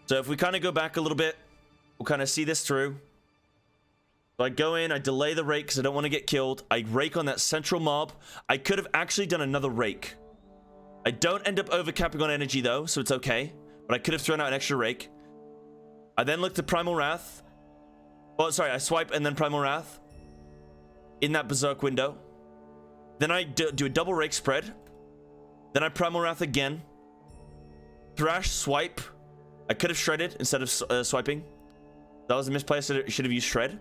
So if we kind of go back a little bit, we'll kind of see this through. So I go in, I delay the rake because I don't want to get killed. I rake on that central mob. I could have actually done another rake. I don't end up overcapping on energy though, so it's okay. But I could have thrown out an extra rake. I then look to Primal Wrath. Oh, sorry, I swipe and then Primal Wrath in that Berserk window. Then I do a double rake spread. Then I Primal Wrath again. Thrash, swipe. I could have shredded instead of swiping. That was a misplaced. I should have used shred.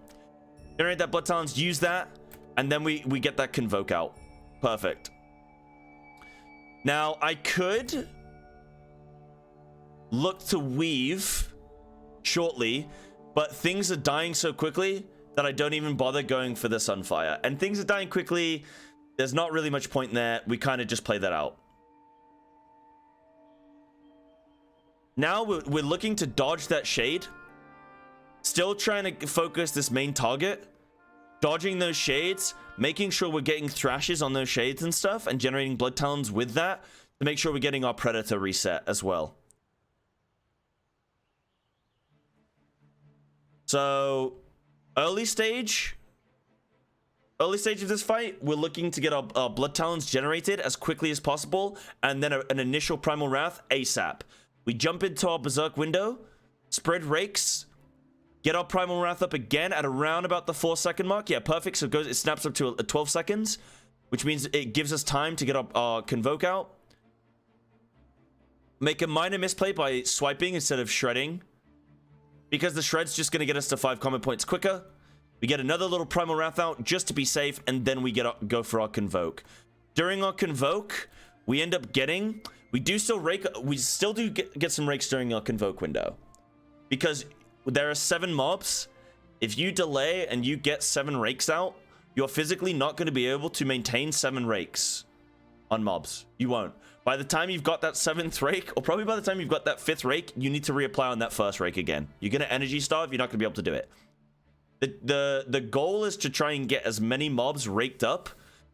Generate that Blood Talons, use that, and then we get that Convoke out. Perfect. Now, I could look to weave shortly, but things are dying so quickly that I don't even bother going for the Sunfire. And things are dying quickly. There's not really much point there. We kind of just play that out. Now we're looking to dodge that shade. Still trying to focus this main target. Dodging those shades. Making sure we're getting thrashes on those shades and stuff. And generating Blood Talons with that. To make sure we're getting our Predator reset as well. So, early stage of this fight, we're looking to get our Blood Talons generated as quickly as possible. And then an initial Primal Wrath ASAP. We jump into our Berserk window. Spread rakes. Get our Primal Wrath up again at around about the 4-second mark. Yeah, perfect. So it snaps up to 12 seconds, which means it gives us time to get our Convoke out. Make a minor misplay by swiping instead of shredding, because the shred's just going to get us to 5 combat points quicker. We get another little Primal Wrath out just to be safe, and then we go for our Convoke. During our Convoke, we end up getting... We still do get some rakes during our Convoke window, because there are 7 mobs. If you delay and you get 7 rakes out, you're physically not going to be able to maintain 7 rakes on mobs. You won't. By the time you've got that 7th rake, or probably by the time you've got that 5th rake, you need to reapply on that 1st rake again. You're going to energy starve. You're not going to be able to do it. The goal is to try and get as many mobs raked up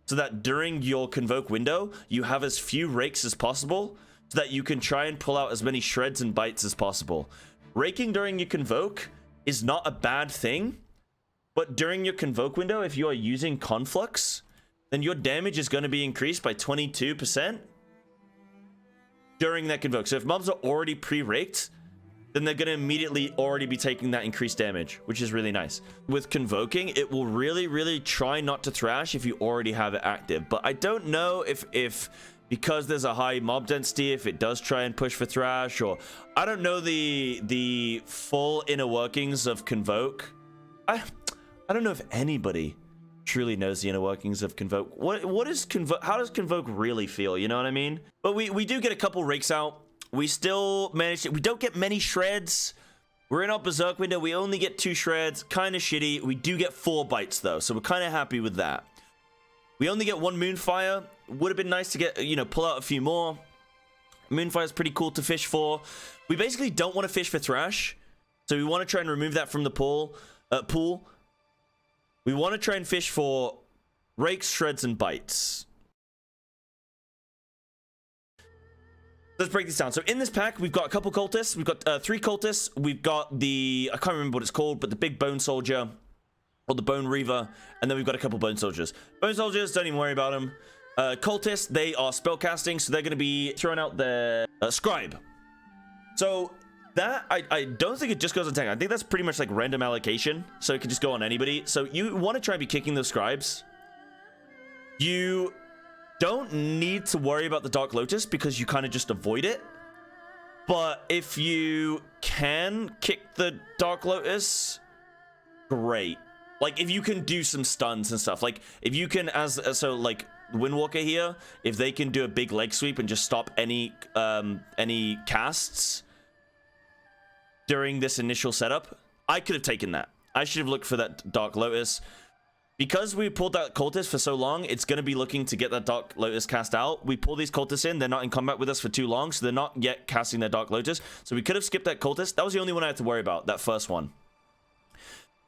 so that during your Convoke window, you have as few rakes as possible so that you can try and pull out as many shreds and bites as possible. Raking during your Convoke is not a bad thing, but during your Convoke window, if you are using Conflux, then your damage is going to be increased by 22% during that Convoke. So if mobs are already pre-raked, then they're going to immediately already be taking that increased damage, which is really nice. With Convoking, it will really try not to thrash if you already have it active. But I don't know if because there's a high mob density, if it does try and push for thrash, or I don't know the full inner workings of Convoke. I don't know if anybody truly knows the inner workings of Convoke. What is Convoke? How does Convoke really feel? You know what I mean? But we do get a couple rakes out. We still manage to, we don't get many shreds. We're in our Berserk window. We only get 2 shreds. Kind of shitty. We do get 4 bites though, so we're kind of happy with that. We only get 1 Moonfire. Would have been nice to get, you know, pull out a few more. Moonfire is pretty cool to fish for. We basically don't want to fish for Thrash, so we want to try and remove that from the pool. We want to try and fish for rakes, shreds, and bites. Let's break this down. So in this pack, we've got a couple cultists. We've got 3 cultists. We've got the, I can't remember what it's called, but the big bone soldier, or the bone reaver, and then we've got a couple bone soldiers. Bone soldiers, don't even worry about them. Cultists, they are spellcasting, so they're going to be throwing out their scribe. So that, I don't think it just goes on tank. I think that's pretty much like random allocation, so it can just go on anybody. So you want to try and be kicking those scribes. You don't need to worry about the Dark Lotus because you kind of just avoid it. But if you can kick the Dark Lotus, great. Like, if you can do some stuns and stuff. Like, if you can, so, like, Windwalker here, if they can do a big leg sweep and just stop any casts during this initial setup, I could have taken that. I should have looked for that Dark Lotus. Because we pulled that cultist for so long, it's going to be looking to get that Dark Lotus cast out. We pull these cultists in. They're not in combat with us for too long, so they're not yet casting their Dark Lotus. So we could have skipped that cultist. That was the only one I had to worry about, that first one.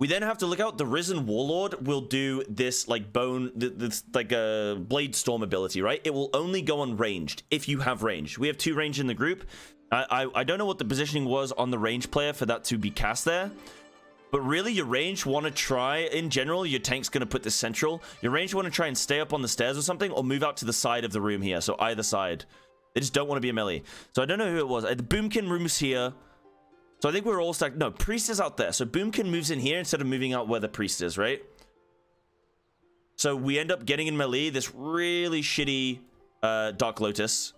We then have to look out. The Risen Warlord will do this like this like a Blade Storm ability, right? It will only go on ranged if you have range. We have 2 range in the group. I don't know what the positioning was on the range player for that to be cast there. But really, your range want to try, in general, your tank's going to put this central. Your range want to try and stay up on the stairs or something, or move out to the side of the room here. So either side. They just don't want to be a melee. So I don't know who it was. The Boomkin room's here. So I think we're all stacked. No, Priest is out there. So Boomkin moves in here instead of moving out where the Priest is, right? So we end up getting in melee this really shitty Dark Lotus.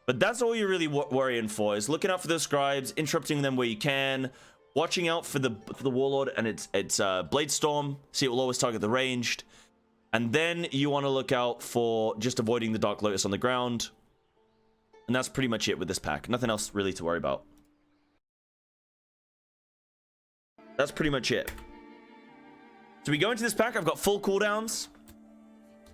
But that's all you're really worrying for, is looking out for those scribes, interrupting them where you can, watching out for the Warlord and its Blade Storm. See, it will always target the ranged. And then you want to look out for just avoiding the Dark Lotus on the ground. And that's pretty much it with this pack. Nothing else really to worry about. That's pretty much it. So we go into this pack. I've got full cooldowns.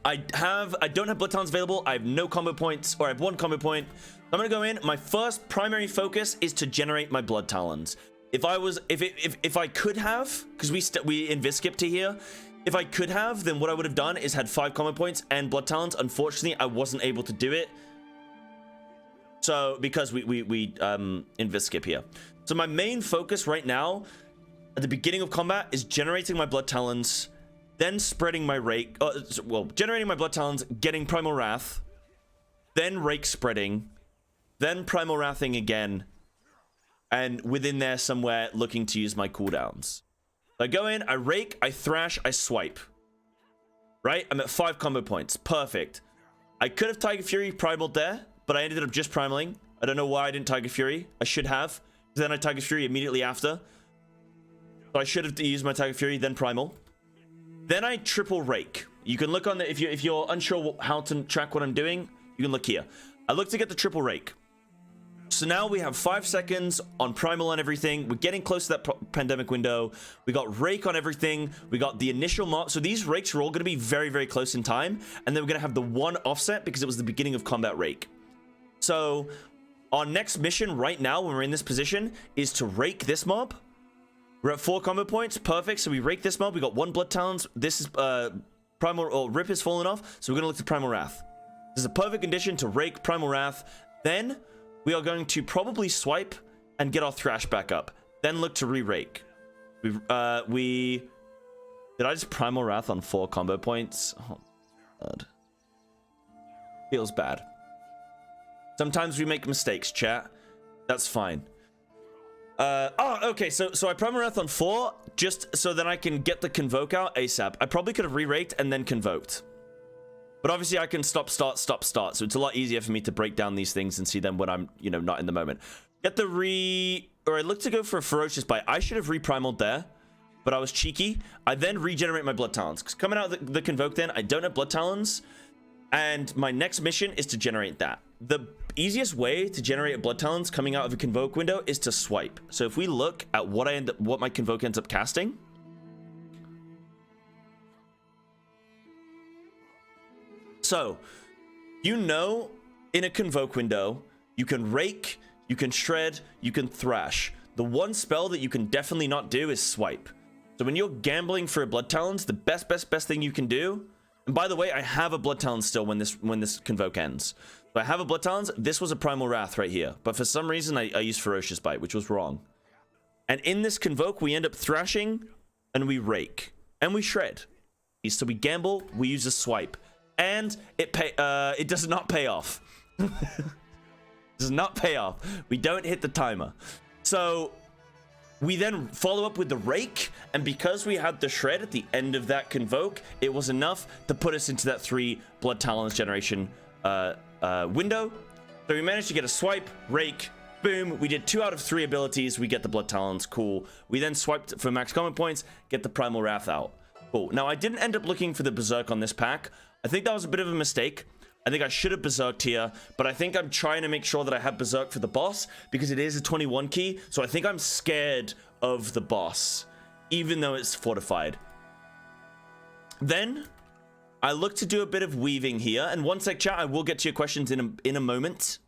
I don't have Blood Talons available. I have no combo points, or I have 1 combo point. I'm gonna go in. My first primary focus is to generate my Blood Talons. If I could have, because we invis skipped to here. If I could have, then what I would have done is had 5 combo points and Blood Talons. Unfortunately, I wasn't able to do it. So because we invis skip here. So my main focus right now, at the beginning of combat, is generating my Blood Talons, then spreading my Rake. Well, generating my Blood Talons, getting Primal Wrath, then Rake spreading, then Primal Wrathing again, and within there somewhere looking to use my cooldowns. I go in, I Rake, I Thrash, I Swipe. Right? I'm at 5 combo points. Perfect. I could have Tiger Fury primaled there, but I ended up just primaling. I don't know why I didn't Tiger Fury. I should have. Then I Tiger Fury immediately after. So I should have used my Tiger Fury, then primal. Then I triple Rake. You can look on the, if you're unsure how to track what I'm doing, you can look here. I look to get the triple Rake. So now we have 5 seconds on primal on everything. We're getting close to that pandemic window. We got Rake on everything. We got the initial mark. So these Rakes are all going to be very, very close in time. And then we're going to have the 1 offset because it was the beginning of combat Rake. So our next mission right now, when we're in this position, is to Rake this mob. We're at 4 combo points. Perfect. So we Rake this mob. We got 1 Blood Talons. This is Primal, or Rip has fallen off. So we're going to look to Primal Wrath. This is a perfect condition to Rake Primal Wrath. Then we are going to probably Swipe and get our Thrash back up. Then look to re-Rake. Did I just Primal Wrath on 4 combo points? Oh, God. Feels bad. Sometimes we make mistakes, chat. That's fine. Okay, so I Primal Wrath on 4, just so then I can get the Convoke out ASAP. I probably could have re-raked and then Convoked. But obviously I can stop, start, so it's a lot easier for me to break down these things and see them when I'm, you know, not in the moment. Get the or I look to go for a Ferocious Bite. I should have re-primaled there, but I was cheeky. I then regenerate my Blood Talons, because coming out of the Convoke then, I don't have Blood Talons, and my next mission is to generate that. The easiest way to generate a Blood Talons coming out of a Convoke window is to Swipe. So if we look at what my Convoke ends up casting, so, you know, in a Convoke window, you can Rake, you can Shred, you can Thrash. The one spell that you can definitely not do is Swipe. So when you're gambling for a Blood Talons, the best thing you can do, and by the way, I have a Blood Talons still when this Convoke ends. So I have a Blood Talons. This was a Primal Wrath right here. But for some reason, I used Ferocious Bite, which was wrong. And in this Convoke, we end up Thrashing, and we Rake, and we Shred. So we gamble, we use a Swipe. And it does not pay off. Does not pay off. We don't hit the timer. So we then follow up with the Rake, and because we had the Shred at the end of that Convoke, it was enough to put us into that 3 Blood Talons generation window. So we managed to get a Swipe, Rake, boom. We did 2 out of 3 abilities. We get the Blood Talons, cool. We then swiped for max common points, get the Primal Wrath out. Cool. Now I didn't end up looking for the Berserk on this pack. I think that was a bit of a mistake. I think I should have Berserked here, but I think I'm trying to make sure that I have Berserk for the boss because it is a 21 key, so I think I'm scared of the boss, even though it's fortified. Then I look to do a bit of weaving here, and one sec, chat, I will get to your questions in a moment.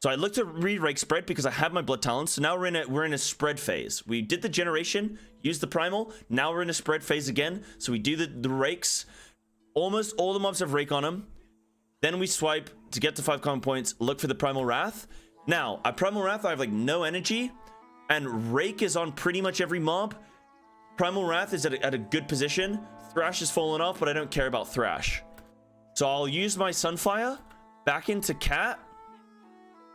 So I looked to read Rake Spread because I have my Blood Talons. So now we're in a spread phase. We did the generation, used the primal. Now we're in a spread phase again. So we do the rakes. Almost all the mobs have Rake on them. Then we swipe to get to 5 common points. Look for the Primal Wrath. Now, at Primal Wrath, I have like no energy. And Rake is on pretty much every mob. Primal Wrath is at a good position. Thrash has fallen off, but I don't care about Thrash. So I'll use my Sunfire back into Cat.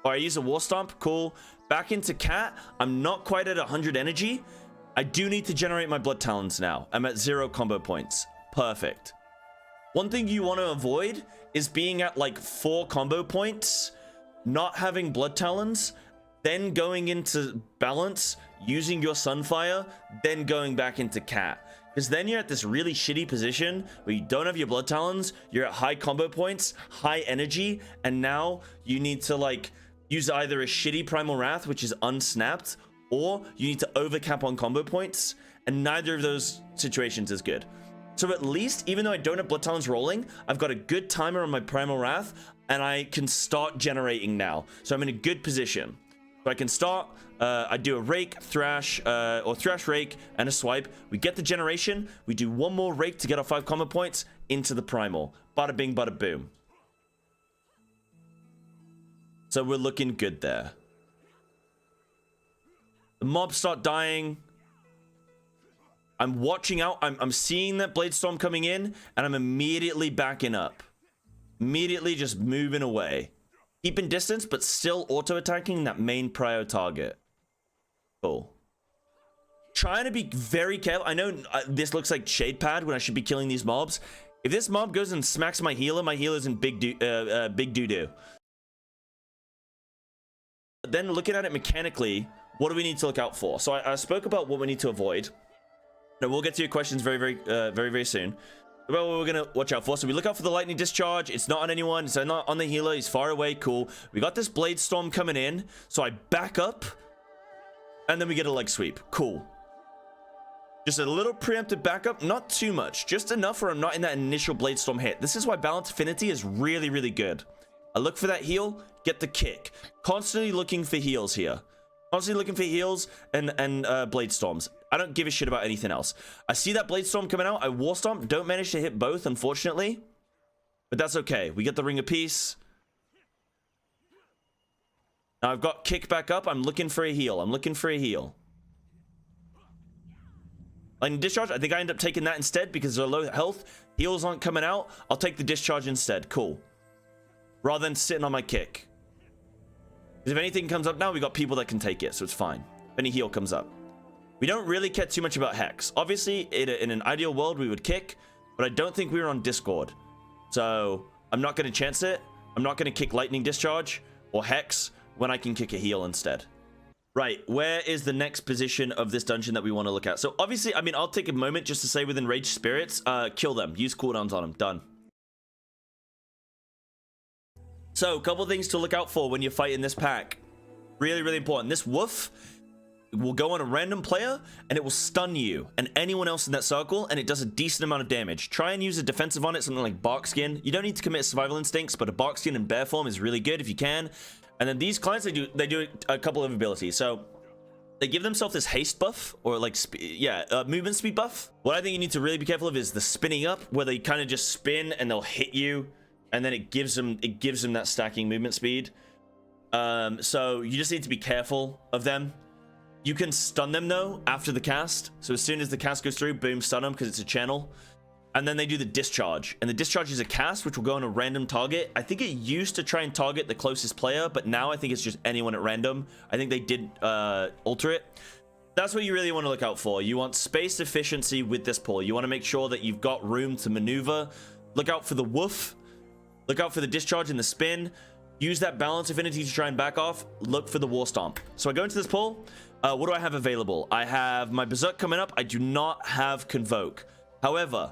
Or I use a War Stomp, cool. Back into Cat. I'm not quite at 100 energy. I do need to generate my Blood Talons now. I'm at 0 combo points. Perfect. One thing you want to avoid is being at like 4 combo points, not having Blood Talons, then going into balance, using your Sunfire, then going back into Cat. Because then you're at this really shitty position where you don't have your Blood Talons, you're at high combo points, high energy, and now you need to like use either a shitty Primal Wrath, which is unsnapped, or you need to overcap on combo points, and neither of those situations is good. So at least, even though I don't have Blood Talons rolling, I've got a good timer on my Primal Wrath, and I can start generating now. So I'm in a good position. So I can start, I do a Rake, Thrash, or Thrash Rake, and a swipe. We get the generation, we do one more Rake to get our 5 combo points into the Primal. Bada bing, bada boom. So we're looking good there. The mobs start dying. I'm watching out. I'm seeing that Blade Storm coming in, and I'm immediately backing up. Immediately just moving away. Keeping distance, but still auto-attacking that main prio target. Cool. Trying to be very careful. I know this looks like Shade Pad when I should be killing these mobs. If this mob goes and smacks my healer's in big doo-doo. Then looking at it mechanically, what do we need to look out for? So I spoke about what we need to avoid. Now we'll get to your questions very soon. About what we're gonna watch out for. So we look out for the lightning discharge. It's not on anyone. It's not on the healer. He's far away. Cool. We got this blade storm coming in. So I back up, and then we get a leg sweep. Cool. Just a little preemptive backup. Not too much. Just enough where I'm not in that initial blade storm hit. This is why Balance Affinity is really, really good. I look for that heal. Get the kick. Constantly looking for heals here. Constantly looking for heals and blade storms. I don't give a shit about anything else. I see that blade storm coming out. I war stomp. Don't manage to hit both, unfortunately. But that's okay. We get the ring of peace. Now I've got kick back up. I'm looking for a heal. I'm looking for a heal. Lightning discharge. I think I end up taking that instead because they're low health. Heals aren't coming out. I'll take the discharge instead. Cool. Rather than sitting on my kick. Because if anything comes up now, we got people that can take it, so it's fine. If any heal comes up. We don't really care too much about Hex. Obviously, in an ideal world, we would kick, but I don't think we were on Discord. So, I'm not going to chance it. I'm not going to kick Lightning Discharge or Hex when I can kick a heal instead. Right, where is the next position of this dungeon that we want to look at? So, obviously, I mean, I'll take a moment just to say with Enraged Spirits, kill them. Use cooldowns on them. Done. So, a couple things to look out for when you're fighting this pack. Really, really important. This Woof will go on a random player, and it will stun you and anyone else in that circle, and it does a decent amount of damage. Try and use a defensive on it, something like Bark Skin. You don't need to commit Survival Instincts, but a Bark Skin in bear form is really good if you can. And then these clients, they do a couple of abilities. So they give themselves this haste buff, or like, movement speed buff. What I think you need to really be careful of is the spinning up, where they kind of just spin and they'll hit you, and then it gives them that stacking movement speed. So you just need to be careful of them. You can stun them though after the cast. So as soon as the cast goes through, boom, stun them because it's a channel. And then they do the discharge. And the discharge is a cast which will go on a random target. I think it used to try and target the closest player, but now I think it's just anyone at random. I think they did alter it. That's what you really want to look out for. You want space efficiency with this pull. You want to make sure that you've got room to maneuver. Look out for the woof. Look out for the discharge and the spin. Use that balance affinity to try and back off. Look for the war stomp. So I go into this pull. What do I have available? I have my Berserk coming up. I do not have Convoke. However,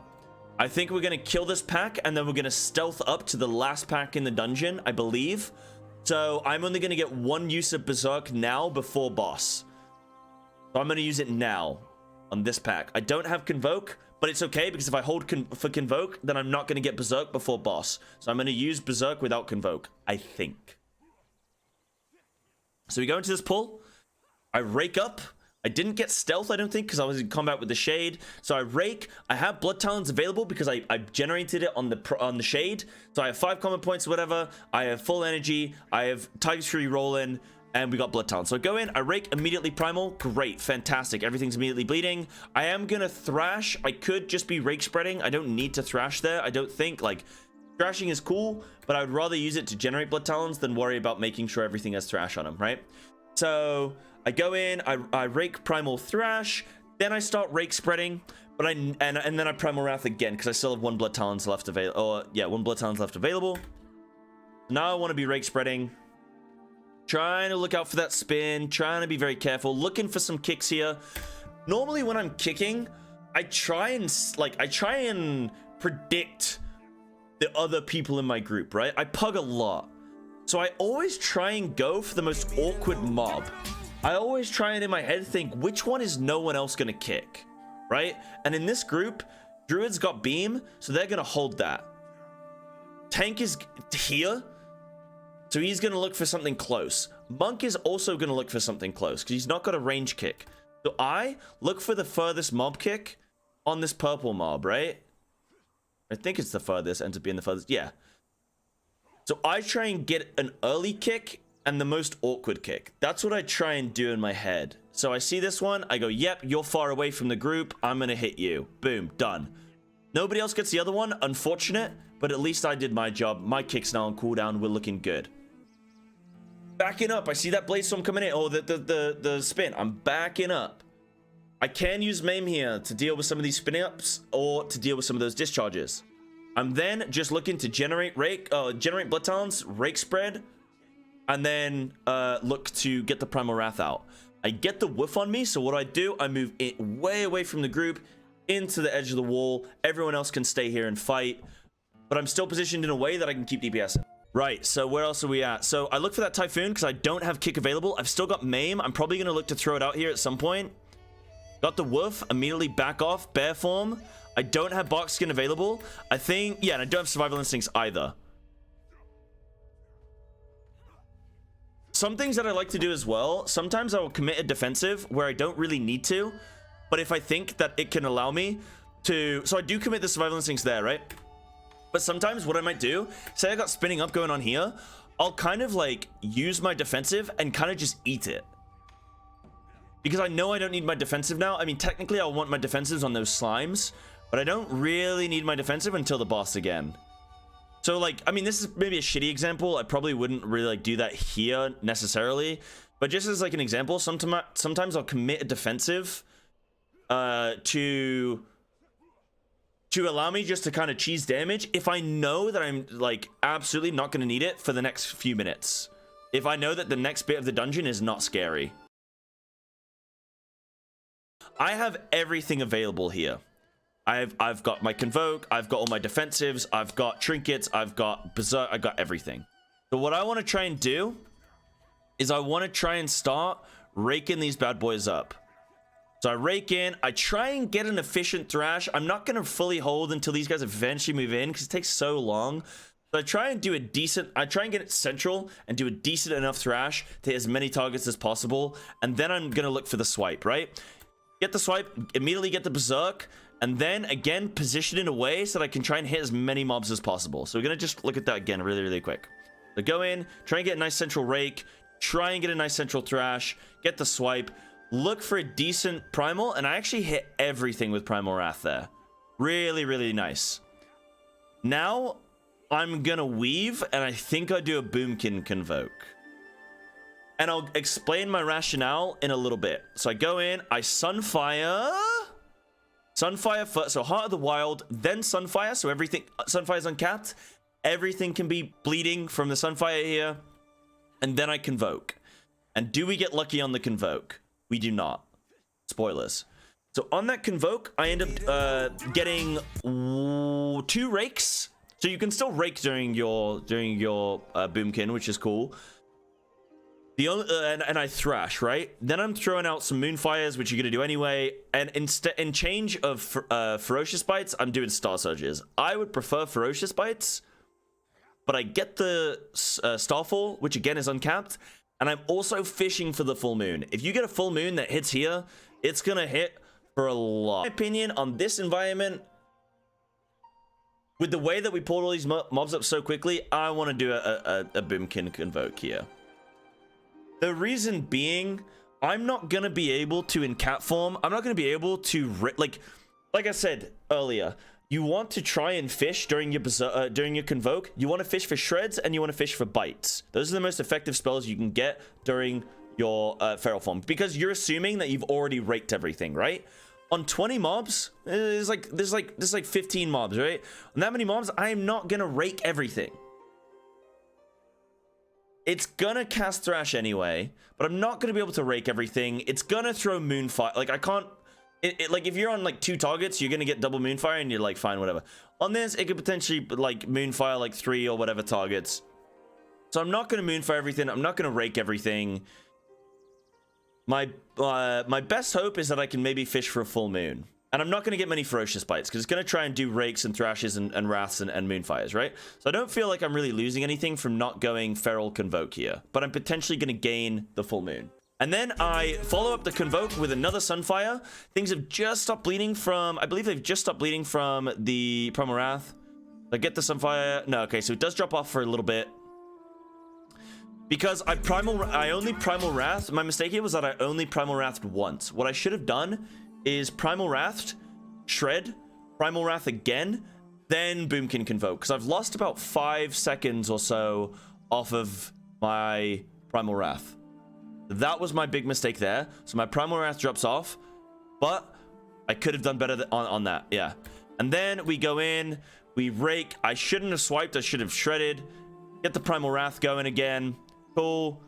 I think we're going to kill this pack, and then we're going to stealth up to the last pack in the dungeon, I believe. So I'm only going to get one use of Berserk now before boss. So I'm going to use it now on this pack. I don't have Convoke, but it's okay, because if I hold for Convoke, then I'm not going to get Berserk before boss. So I'm going to use Berserk without Convoke, I think. So we go into this pull. I rake up. I didn't get stealth, I don't think, because I was in combat with the shade. So I rake. I have blood talons available because I generated it on the shade. So I have 5 common points or whatever. I have full energy. I have Tiger's Fury rolling, and we got blood talons. So I go in, I rake, immediately primal. Great, fantastic. Everything's immediately bleeding. I am gonna thrash. I could just be rake spreading. I don't need to thrash there. I don't think, like, thrashing is cool, but I would rather use it to generate blood talons than worry about making sure everything has thrash on them, right? So I go in, I rake primal thrash, then I start rake spreading, but and then I primal wrath again because I still have 1 blood talons left available. Or yeah, 1 blood talons left available. Now I want to be rake spreading, trying to look out for that spin, trying to be very careful, looking for some kicks here. Normally when I'm kicking, I try and predict the other people in my group, right? I pug a lot. So I always try and go for the most awkward mob. I always try and in my head think, which one is no one else gonna kick, right? And in this group, Druid's got beam, so they're gonna hold that. Tank is here, so he's gonna look for something close. Monk is also gonna look for something close, because he's not got a range kick. So I look for the furthest mob kick on this purple mob, right? I think it's the furthest, ends up being the furthest, yeah. So I try and get an early kick and the most awkward kick. That's what I try and do in my head. So I see this one, I go, yep, you're far away from the group, I'm gonna hit you. Boom, done. Nobody else gets the other one, unfortunate, but at least I did my job. My kick's now on cooldown, we're looking good. Backing up, I see that blade storm coming in, or the spin, I'm backing up. I can use Maim here to deal with some of these spinning ups, or to deal with some of those discharges. I'm then just looking to generate blood talons, rake spread, and then look to get the primal wrath out. I get the whiff on me, so what do, I move it way away from the group into the edge of the wall. Everyone else can stay here and fight, but I'm still positioned in a way that I can keep DPSing. Right, so where else are we at? So I look for that Typhoon because I don't have kick available. I've still got Maim. I'm probably going to look to throw it out here at some point. Got the Woof, immediately back off, bear form. I don't have box skin available. I think, yeah, and I don't have survival instincts either. Some things that I like to do as well, sometimes I will commit a defensive where I don't really need to, but if I think that it can allow me to, so I do commit the survival instincts there, right? But sometimes what I might do, say I got spinning up going on here, I'll kind of like use my defensive and kind of just eat it. Because I know I don't need my defensive now. I mean, technically I want my defensives on those slimes, but I don't really need my defensive until the boss again. So like, I mean, this is maybe a shitty example. I probably wouldn't really like do that here necessarily, but just as like an example, sometimes I'll commit a defensive to allow me just to kind of cheese damage if I know that I'm like absolutely not going to need it for the next few minutes. If I know that the next bit of the dungeon is not scary. I have everything available here. I've got my Convoke, I've got all my defensives, I've got trinkets, I've got Berserk, I've got everything. So what I want to try and do is I want to try and start raking these bad boys up. So I rake in, I try and get an efficient thrash. I'm not going to fully hold until these guys eventually move in because it takes so long. So I try and do a decent, I try and get it central and do a decent enough thrash to hit as many targets as possible. And then I'm going to look for the swipe, right? Get the swipe, immediately get the Berserk, and then again position in a way so that I can try and hit as many mobs as possible. So we're gonna just look at that again really quick. So go in, try and get a nice central rake, try and get a nice central thrash, get the swipe, look for a decent primal, and I actually hit everything with primal wrath there. Really nice. Now I'm gonna weave, and I think I do a Boomkin Convoke. And I'll explain my rationale in a little bit. So I go in, I Sunfire first, so Heart of the Wild, then Sunfire, so everything, Sunfire's uncapped. Everything can be bleeding from the Sunfire here. And then I Convoke. And do we get lucky on the Convoke? We do not. Spoilers. So on that Convoke, I end up getting 2 rakes. So you can still rake during your Boomkin, which is cool. The only, and I thrash, right? Then I'm throwing out some Moonfires, which you're gonna do anyway. And in change of Ferocious Bites, I'm doing Star Surges. I would prefer Ferocious Bites, but I get the Starfall, which again is uncapped. And I'm also fishing for the full moon. If you get a full moon that hits here, it's gonna hit for a lot. In my opinion, on this environment, with the way that we pulled all these mobs up so quickly, I want to do a Boomkin Convoke here. The reason being, I'm not gonna be able to, in cat form, I'm not gonna be able to, like I said earlier, you want to try and fish during your Convoke. You want to fish for shreds and you want to fish for bites. Those are the most effective spells you can get during your feral form, because you're assuming that you've already raked everything, right? On 20 mobs, there's like 15 mobs, right? On that many mobs, I am not gonna rake everything. It's gonna cast Thrash anyway, but I'm not gonna be able to rake everything. It's gonna throw Moonfire. Like, I can't. Like, if you're on like 2 targets, you're gonna get double Moonfire, and you're like, fine, whatever. On this, it could potentially like Moonfire like 3 or whatever targets. So I'm not gonna Moonfire everything. I'm not gonna rake everything. My best hope is that I can maybe fish for a full moon. And I'm not going to get many ferocious bites, because it's going to try and do rakes and thrashes and wraths and moonfires, right? So I don't feel like I'm really losing anything from not going feral Convoke here, but I'm potentially going to gain the full moon. And then I follow up the Convoke with another Sunfire. Things have just stopped bleeding from, I believe they've just stopped bleeding from the Primal Wrath. I get the Sunfire. No, okay, so it does drop off for a little bit. Because I only Primal Wrath. My mistake here was that I only Primal Wrathed once. What I should have done is Primal Wrathed, Shred, Primal Wrath again, then Boomkin Convoke. Because I've lost about 5 seconds or so off of my Primal Wrath. That was my big mistake there. So my Primal Wrath drops off, but I could have done better on that, yeah. And then we go in, we rake. I shouldn't have swiped, I should have shredded. Get the Primal Wrath going again. Cool.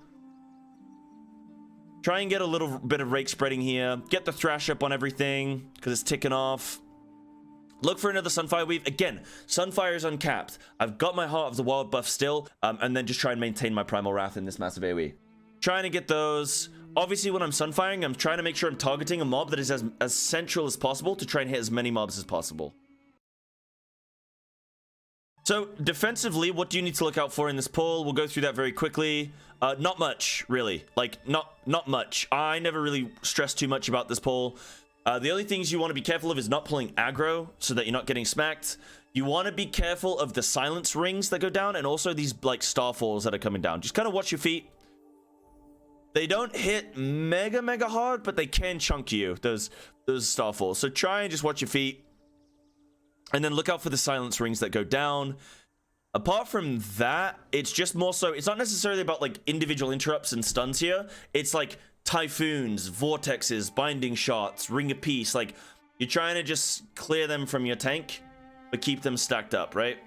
Try and get a little bit of rake spreading here. Get the Thrash up on everything, because it's ticking off. Look for another Sunfire Weave. Again, Sunfire is uncapped. I've got my Heart of the Wild buff still, and then just try and maintain my Primal Wrath in this massive AoE. Trying to get those. Obviously, when I'm Sunfiring, I'm trying to make sure I'm targeting a mob that is as central as possible to try and hit as many mobs as possible. So, defensively, what do you need to look out for in this pull? We'll go through that very quickly. Not much, really. Like, not much. I never really stress too much about this pull. The only things you want to be careful of is not pulling aggro so that you're not getting smacked. You want to be careful of the silence rings that go down, and also these, like, starfalls that are coming down. Just kind of watch your feet. They don't hit mega hard, but they can chunk you, those starfalls. So try and just watch your feet. And then look out for the silence rings that go down. Apart from that, it's just more so, it's not necessarily about like individual interrupts and stuns here. It's like typhoons, vortexes, binding shots, ring of peace. Like, you're trying to just clear them from your tank, but keep them stacked up, right?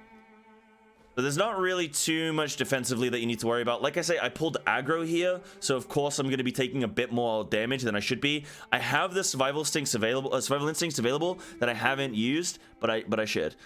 So there's not really too much defensively that you need to worry about. Like I say, I pulled aggro here, so of course I'm going to be taking a bit more damage than I should be. I have the survival instincts available that I haven't used, but I should.